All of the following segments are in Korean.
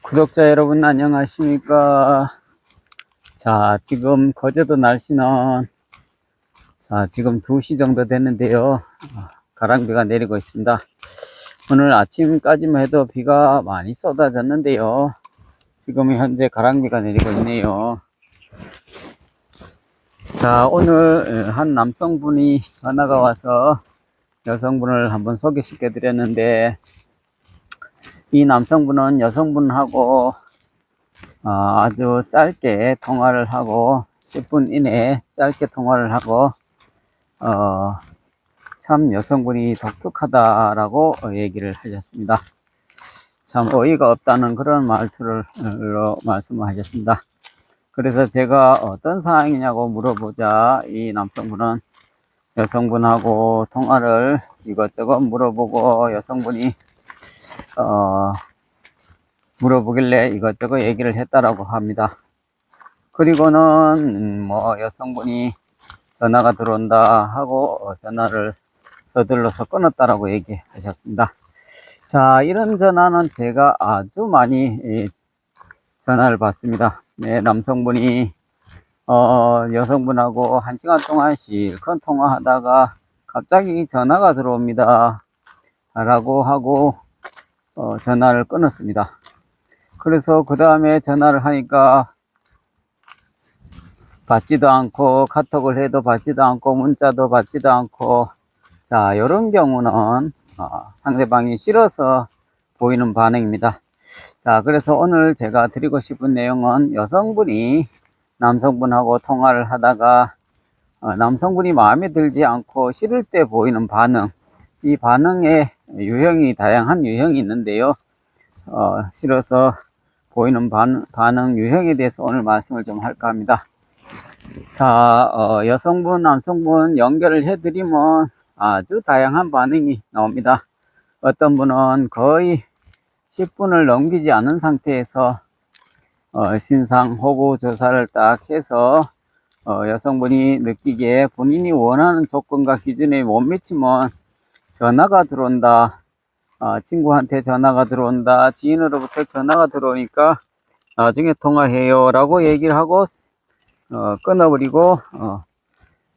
구독자 여러분 안녕하십니까. 자, 지금 거제도 날씨는 지금 2시 정도 됐는데요. 가랑비가 내리고 있습니다. 오늘 아침까지만 해도 비가 많이 쏟아졌는데요. 지금 현재 가랑비가 내리고 있네요. 자, 오늘 한 남성분이 전화가 와서 여성분을 한번 소개시켜 드렸는데, 이 남성분은 여성분하고 아주 짧게 통화를 하고 10분 이내에 짧게 통화를 하고 참 여성분이 독특하다라고 얘기를 하셨습니다. 참 어이가 없다는 그런 말투로 말씀을 하셨습니다. 그래서 제가 어떤 상황이냐고 물어보자 이 남성분은 여성분하고 통화를 이것저것 물어보고 여성분이 물어보길래 이것저것 얘기를 했다라고 합니다. 그리고는 뭐 여성분이 전화가 들어온다 하고 전화를 서둘러서 끊었다라고 얘기하셨습니다. 자, 이런 전화는 제가 아주 많이 전화를 받습니다. 네, 남성분이 여성분하고 1시간 동안 실컷 통화하다가 갑자기 전화가 들어옵니다 라고 하고 전화를 끊었습니다. 그래서 그 다음에 전화를 하니까 받지도 않고 카톡을 해도 받지도 않고 문자도 받지도 않고, 자, 이런 경우는 상대방이 싫어서 보이는 반응입니다. 자, 그래서 오늘 제가 드리고 싶은 내용은 여성분이 남성분하고 통화를 하다가 남성분이 마음에 들지 않고 싫을 때 보이는 반응, 이 반응의 유형이 다양한 유형이 있는데요. 싫어서 보이는 반응 유형에 대해서 오늘 말씀을 좀 할까 합니다. 자, 여성분, 남성분 연결을 해드리면 아주 다양한 반응이 나옵니다. 어떤 분은 거의 10분을 넘기지 않은 상태에서 신상 호구 조사를 딱 해서 여성분이 느끼기에 본인이 원하는 조건과 기준에 못 미치면 전화가 들어온다, 친구한테 전화가 들어온다, 지인으로부터 전화가 들어오니까 나중에 통화해요 라고 얘기를 하고 끊어버리고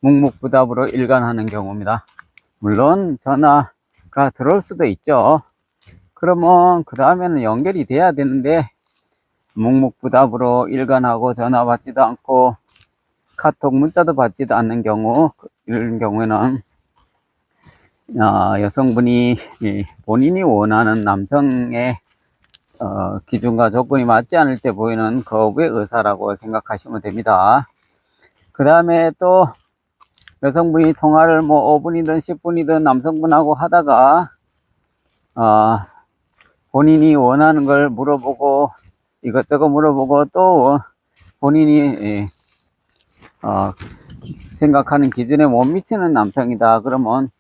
묵묵부답으로 일관하는 경우입니다. 물론 전화가 들어올 수도 있죠. 그러면 그 다음에는 연결이 돼야 되는데 묵묵부답으로 일관하고 전화 받지도 않고 카톡 문자도 받지도 않는 경우, 이런 경우에는 여성분이 본인이 원하는 남성의 기준과 조건이 맞지 않을 때 보이는 거부의 의사라고 생각하시면 됩니다. 그 다음에 또 여성분이 통화를 뭐 5분이든 10분이든 남성분하고 하다가 본인이 원하는 걸 물어보고 이것저것 물어보고 또 본인이 생각하는 기준에 못 미치는 남성이다. 그러면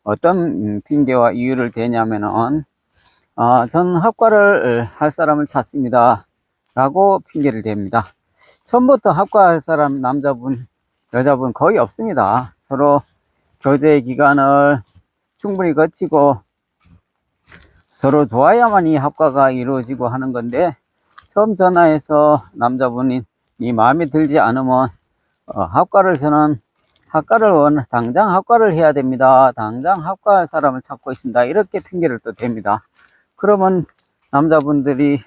어떤 핑계와 이유를 대냐면은 전 합과를 할 사람을 찾습니다 라고 핑계를 댑니다. 처음부터 합과할 사람 남자분 여자분 거의 없습니다. 서로 교제 기간을 충분히 거치고 서로 좋아야만 이 합과가 이루어지고 하는 건데, 처음 전화해서 남자분이 마음에 들지 않으면 저는 당장 합과를 해야 됩니다, 당장 합과할 사람을 찾고 있습니다, 이렇게 핑계를 또 댑니다. 그러면 남자분들이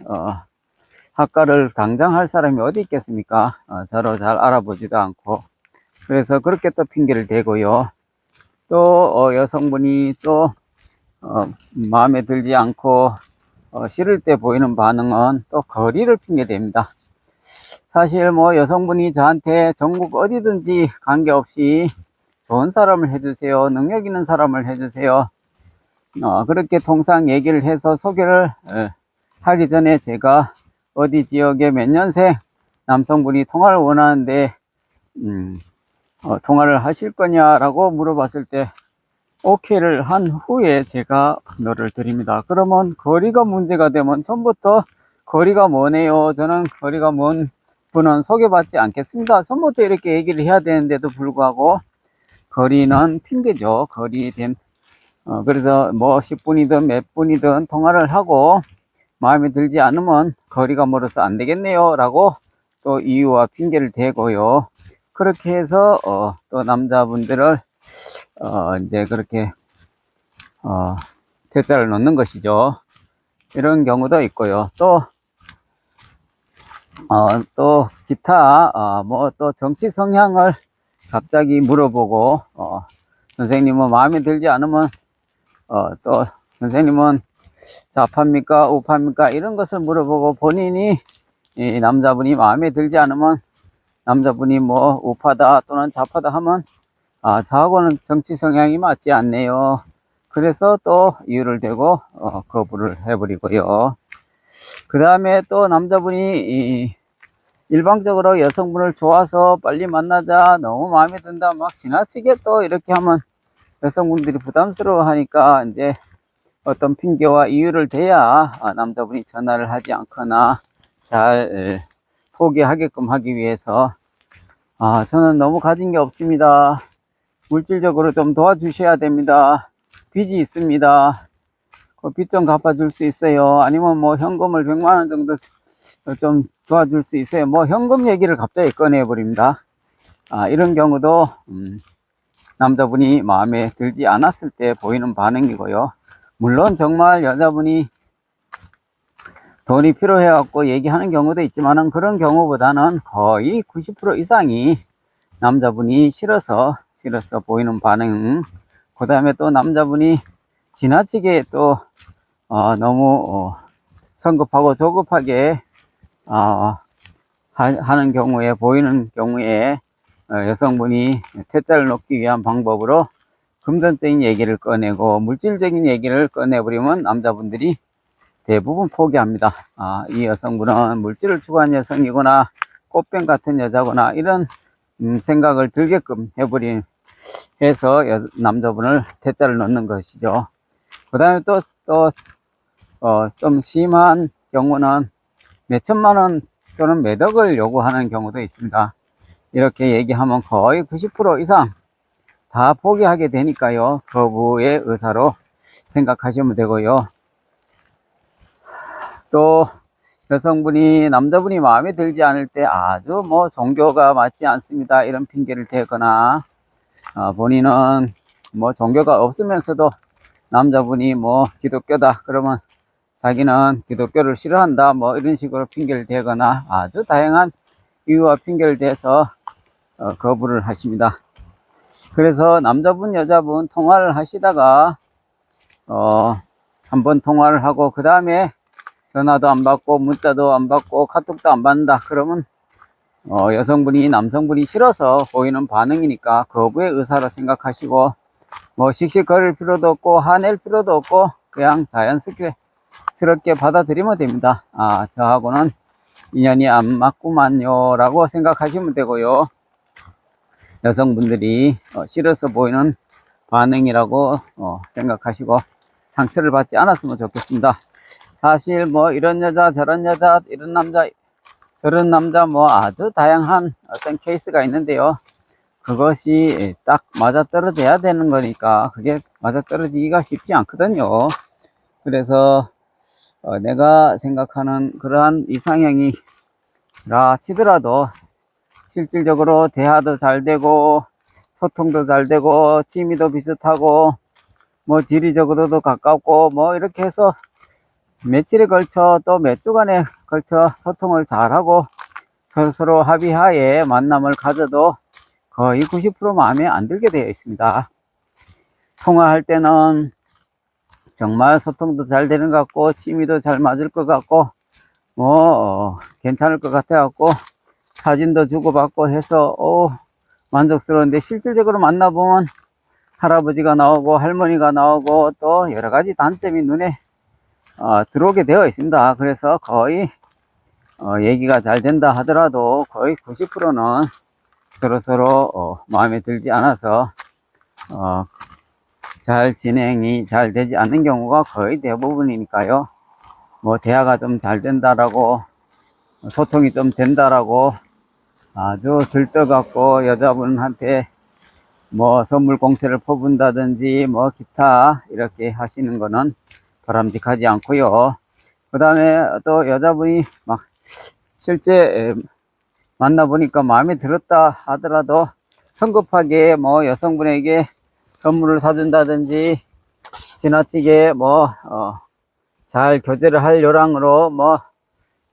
합과를 당장 할 사람이 어디 있겠습니까? 서로 잘 알아보지도 않고. 그래서 그렇게 또 핑계를 대고요. 또 여성분이 또 마음에 들지 않고 싫을 때 보이는 반응은 또 거리를 핑계댑니다. 사실 뭐 여성분이 저한테 전국 어디든지 관계없이 좋은 사람을 해주세요, 능력 있는 사람을 해주세요, 그렇게 통상 얘기를 해서 소개를 하기 전에 제가 어디 지역에 몇 년생 남성분이 통화를 원하는데 통화를 하실 거냐라고 물어봤을 때 오케이를 한 후에 제가 번호를 드립니다. 그러면 거리가 문제가 되면 처음부터 거리가 뭐네요, 저는 거리가 먼 분은 소개받지 않겠습니다, 처음부터 이렇게 얘기를 해야 되는데도 불구하고 거리는 핑계죠. 거리된 그래서 뭐 10분이든 몇 분이든 통화를 하고 마음에 들지 않으면 거리가 멀어서 안 되겠네요 라고 또 이유와 핑계를 대고요. 그렇게 해서 또 남자분들을 이제 그렇게 퇴짜를 놓는 것이죠. 이런 경우도 있고요. 또 기타 뭐 또 정치 성향을 갑자기 물어보고 선생님은 마음에 들지 않으면 또 선생님은 좌파입니까 우파입니까 이런 것을 물어보고 본인이 이 남자분이 마음에 들지 않으면 남자분이 뭐 우파다 또는 좌파다 하면 저하고는 정치 성향이 맞지 않네요. 그래서 또 이유를 대고 거부를 해버리고요. 그 다음에 또 남자분이 일방적으로 여성분을 좋아서 빨리 만나자 너무 마음에 든다 막 지나치게 또 이렇게 하면 여성분들이 부담스러워 하니까 이제 어떤 핑계와 이유를 대야 남자분이 전화를 하지 않거나 잘 포기하게끔 하기 위해서 저는 너무 가진 게 없습니다. 물질적으로 좀 도와주셔야 됩니다. 빚이 있습니다. 그 빚 좀 갚아줄 수 있어요. 아니면 뭐 현금을 100만원 정도 좀 도와줄 수 있어요. 뭐 현금 얘기를 갑자기 꺼내버립니다. 이런 경우도 남자분이 마음에 들지 않았을 때 보이는 반응이고요. 물론 정말 여자분이 돈이 필요해 갖고 얘기하는 경우도 있지만은 그런 경우보다는 거의 90% 이상이 남자분이 싫어서 보이는 반응. 그 다음에 또 남자분이 지나치게 또 너무 성급하고 조급하게 하는 경우에 보이는 경우에 여성분이 퇴짜를 놓기 위한 방법으로 금전적인 얘기를 꺼내고 물질적인 얘기를 꺼내버리면 남자분들이 대부분 포기합니다. 이 여성분은 물질을 추구한 여성이거나 꽃뱀 같은 여자거나 이런 생각을 들게끔 해서 남자분을 퇴짜를 넣는 것이죠. 그 다음에 좀 심한 경우는 몇 천만 원 또는 몇 억을 요구하는 경우도 있습니다. 이렇게 얘기하면 거의 90% 이상 다 포기하게 되니까요. 거부의 의사로 생각하시면 되고요. 또 여성분이 남자분이 마음에 들지 않을 때 아주 뭐 종교가 맞지 않습니다 이런 핑계를 대거나 본인은 뭐 종교가 없으면서도 남자분이 뭐 기독교다 그러면 자기는 기독교를 싫어한다 뭐 이런 식으로 핑계를 대거나 아주 다양한 이유와 핑계를 대서 거부를 하십니다. 그래서 남자분 여자분 통화를 하시다가 한번 통화를 하고 그 다음에 전화도 안 받고 문자도 안 받고 카톡도 안 받는다 그러면 여성분이 남성분이 싫어서 보이는 반응이니까 거부의 의사로 생각하시고 뭐 씩씩거릴 필요도 없고 화낼 필요도 없고 그냥 자연스럽게 받아들이면 됩니다. 저하고는 인연이 안 맞구만요 라고 생각하시면 되고요. 여성분들이 싫어서 보이는 반응이라고 생각하시고 상처를 받지 않았으면 좋겠습니다. 사실 뭐 이런 여자 저런 여자 이런 남자 저런 남자 뭐 아주 다양한 어떤 케이스가 있는데요. 그것이 딱 맞아떨어져야 되는 거니까 그게 맞아떨어지기가 쉽지 않거든요. 그래서 내가 생각하는 그러한 이상형이라 치더라도 실질적으로 대화도 잘 되고 소통도 잘 되고 취미도 비슷하고 뭐 지리적으로도 가깝고 뭐 이렇게 해서 며칠에 걸쳐 또 몇 주간에 걸쳐 소통을 잘하고 서로 합의하에 만남을 가져도 거의 90% 마음에 안 들게 되어 있습니다. 통화할 때는 정말 소통도 잘 되는 것 같고 취미도 잘 맞을 것 같고 뭐 괜찮을 것 같아 갖고 사진도 주고받고 해서 만족스러운데 실질적으로 만나보면 할아버지가 나오고 할머니가 나오고 또 여러 가지 단점이 눈에 들어오게 되어 있습니다. 그래서 거의 얘기가 잘 된다 하더라도 거의 90%는 서로 마음에 들지 않아서 잘 진행이 잘 되지 않는 경우가 거의 대부분이니까요. 뭐 대화가 좀 잘 된다라고 소통이 좀 된다라고 아주 들떠갖고 여자분한테 뭐 선물 공세를 퍼본다든지 뭐 기타 이렇게 하시는 거는 바람직하지 않고요. 그 다음에 또 여자분이 막 실제 만나보니까 마음에 들었다 하더라도 성급하게 뭐 여성분에게 선물을 사준다든지 지나치게 뭐 잘 교제를 할 요량으로 뭐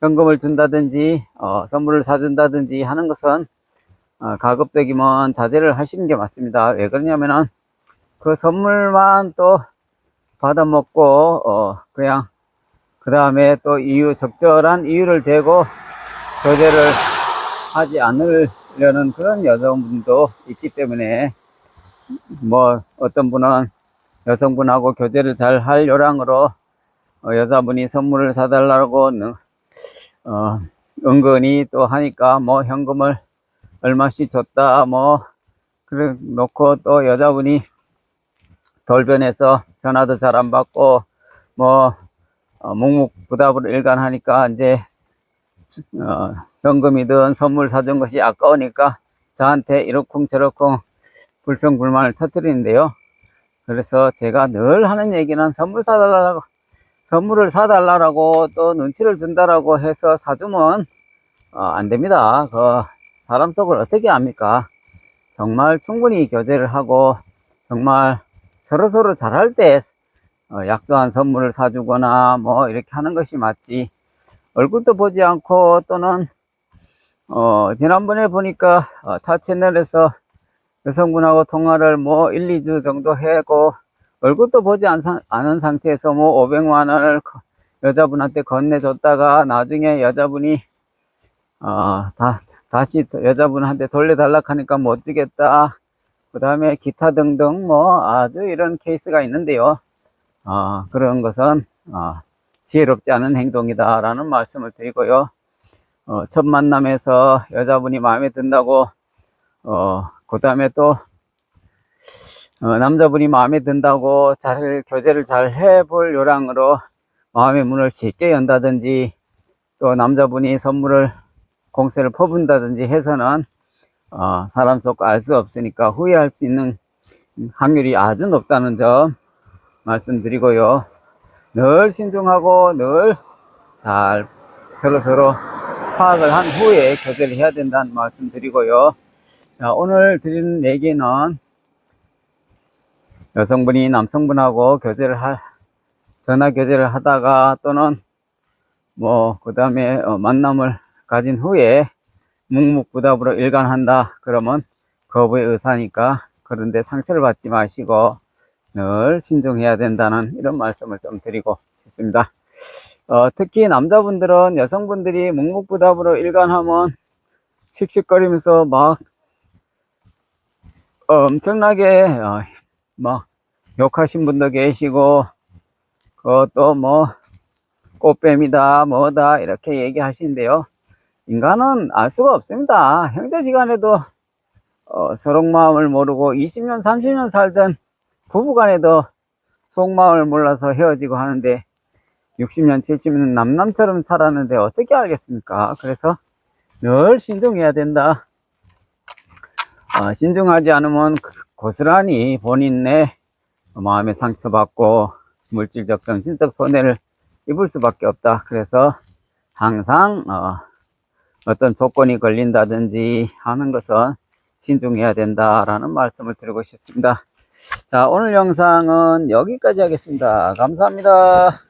현금을 준다든지 선물을 사준다든지 하는 것은 가급적이면 자제를 하시는 게 맞습니다. 왜 그러냐면은 그 선물만 또 받아먹고 그냥 그 다음에 또 적절한 이유를 대고 교제를 하지 않으려는 그런 여성분도 있기 때문에 뭐 어떤 분은 여성분하고 교제를 잘 할 요량으로 여자분이 선물을 사달라고 은근히 또 하니까 뭐 현금을 얼마씩 줬다 뭐 그래 놓고 또 여자분이 돌변해서 전화도 잘 안 받고 뭐 묵묵부답으로 일관하니까 이제 현금이든 선물 사준 것이 아까우니까 저한테 이러쿵저러쿵 불평불만을 터뜨리는데요. 그래서 제가 늘 하는 얘기는 선물을 사달라고 또 눈치를 준다라고 해서 사주면 안 됩니다. 그 사람 속을 어떻게 압니까? 정말 충분히 교제를 하고 정말 서로 잘할 때 약소한 선물을 사주거나 뭐 이렇게 하는 것이 맞지, 얼굴도 보지 않고 또는 지난번에 보니까 타 채널에서 여성분하고 통화를 뭐 1, 2주 정도 하고 얼굴도 보지 않은 상태에서 뭐 500만 원을 여자분한테 건네줬다가 나중에 여자분이 다시 여자분한테 돌려달라 하니까 못 주겠다. 그 다음에 기타 등등 뭐 아주 이런 케이스가 있는데요. 그런 것은 지혜롭지 않은 행동이다 라는 말씀을 드리고요. 첫 만남에서 여자분이 마음에 든다고 그 다음에 또 남자분이 마음에 든다고 교제를 잘 해볼 요량으로 마음의 문을 쉽게 연다든지 또 남자분이 선물을 공세를 퍼붓는다든지 해서는 사람 속 알 수 없으니까 후회할 수 있는 확률이 아주 높다는 점 말씀드리고요. 늘 신중하고 늘 잘 서로 파악을 한 후에 교제를 해야 된다는 말씀 드리고요. 자, 오늘 드리는 얘기는 여성분이 남성분하고 전화 교제를 하다가 또는 뭐 그 다음에 만남을 가진 후에 묵묵부답으로 일관한다 그러면 거부의 의사니까 그런데 상처를 받지 마시고 늘 신중해야 된다는 이런 말씀을 좀 드리고 싶습니다. 특히 남자분들은 여성분들이 묵묵부답으로 일관하면 씩씩거리면서 막 엄청나게 막 욕하신 분도 계시고 그것도 뭐 꽃뱀이다 뭐다 이렇게 얘기하시는데요. 인간은 알 수가 없습니다. 형제지간에도 서로 마음을 모르고 20년 30년 살던 부부간에도 속마음을 몰라서 헤어지고 하는데 60년 70년 남남처럼 살았는데 어떻게 알겠습니까? 그래서 늘 신중해야 된다. 신중하지 않으면 고스란히 본인의 마음에 상처받고 물질적 정신적 손해를 입을 수밖에 없다. 그래서 항상 어떤 조건이 걸린다든지 하는 것은 신중해야 된다라는 말씀을 드리고 싶습니다. 자, 오늘 영상은 여기까지 하겠습니다. 감사합니다.